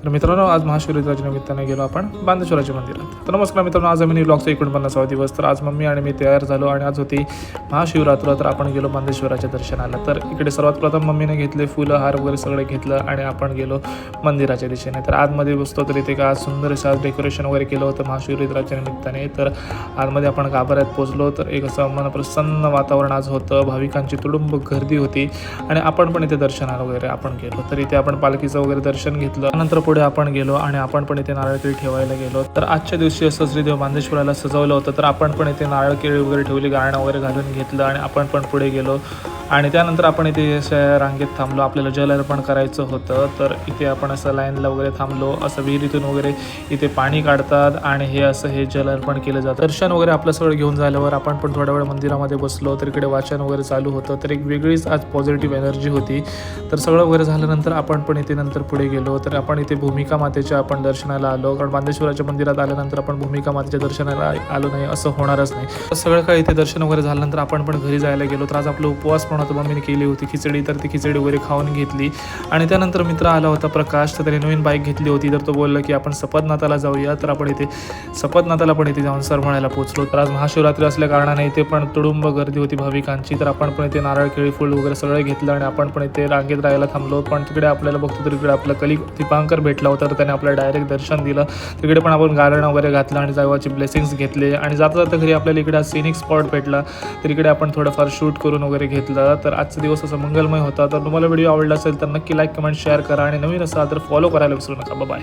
तर मित्रांनो, आज महाशिवरात्रीच्या निमित्ताने गेलो आपण बांदेश्वराच्या मंदिरात. तर नमस्कार मित्रांनो, आज आम्ही व्लॉगचा 49वा दिवस. तर आज मम्मी आणि मी तयार झालो आणि आज होती महाशिवरात्र. तर आपण गेलो बांदेश्वराच्या दर्शनाला. तर इकडे सर्वात प्रथम मम्मीने घेतले फुलं हार वगैरे सगळं घेतलं आणि आपण गेलो मंदिराच्या दिशेने. तर आतमध्ये बसतो तर इथे का सुंदर असं डेकोरेशन वगैरे केलं होतं महाशिवरात्रीच्या निमित्ताने. तर आतमध्ये आपण गाभाऱ्यात पोहोचलो तर एक असं मनप्रसन्न वातावरण आज होतं. भाविकांची तुडुंब गर्दी होती आणि आपण पण इथे दर्शनाला वगैरे आपण गेलो. तर इथे आपण पालखीचं वगैरे दर्शन घेतलं. नंतर पुढे आपण गेलो आणि आपण पण इथे नारळ केळी ठेवायला गेलो. तर आजच्या दिवशी असं श्रीदेव बांदेश्वराला सजवलं होतं. तर आपण पण इथे नारळ केळी वगैरे ठेवली, गाणं वगैरे घालून घेतलं आणि आपण पण पुढे गेलो. आणि त्यानंतर आपण इथे अशा रांगेत थांबलो. आपल्याला जल अर्पण करायचं होतं. तर इथे आपण असं लाईनला वगैरे थांबलो. असं विहिरीतून वगैरे इथे पाणी काढतात आणि हे असं हे जल अर्पण केलं जातं. दर्शन वगैरे आपलं सगळं घेऊन झाल्यावर आपण पण थोड्या वेळ मंदिरामध्ये बसलो. तर इकडे वाचन वगैरे चालू होतं. तर एक वेगळीच आज पॉझिटिव्ह एनर्जी होती. तर सगळं वगैरे झाल्यानंतर आपण पण इथे नंतर पुढे गेलो. तर आपण इथे भूमिका मातेच्या आपण दर्शनाला आलो. कारण बांदेश्वराच्या मंदिरात आल्यानंतर आपण भूमिका मातेच्या दर्शनाला आलो नाही असं होणारच नाही. तर सगळं काही इथे दर्शन वगैरे झाल्यानंतर आपण पण घरी जायला गेलो. तर आज आपलं उपवास पण होता. मम्मीने केली होती खिचडी. तर ती खिचडी वगैरे खाऊन घेतली आणि त्यानंतर मित्र आला होता प्रकाश. तर त्याने नवीन बाईक घेतली होती. तर तो बोलला की आपण सपदनाथाला जाऊया. तर आपण इथे सपदनाथाला पण इथे जाऊन सरमळ्याला पोहोचलो. तर आज महाशिवरात्री असल्या कारणाने इथे पण तुडुंब गर्दी होती भाविकांची. तर आपण पण इथे नारळ केळी फूल वगैरे सगळं घेतलं आणि आपण पण इथे रांगेत राहायला थांबलो. पण तिकडे आपल्याला बघतो तर इकडे आपला कलिग दीपांकर भेटला होता. तर त्याने आपल्याला डायरेक्ट दर्शन दिलं. तिकडे पण आपण गारणं वगैरे घातलं आणि देवाची ब्लेसिंग्स घेतले आणि जाता जाता घरी आपल्याला इकडे सीनिक स्पॉट भेटला. तर इकडे आपण थोडंफार शूट करून वगैरे घेतलं. तर आजचा दिवस असा मंगलमय होता. तर तुम्हाला व्हिडिओ आवडला असेल तर नक्की लाईक, कमेंट, शेअर करा आणि नवीन असाल तर फॉलो करायला विसरू नका. बाय.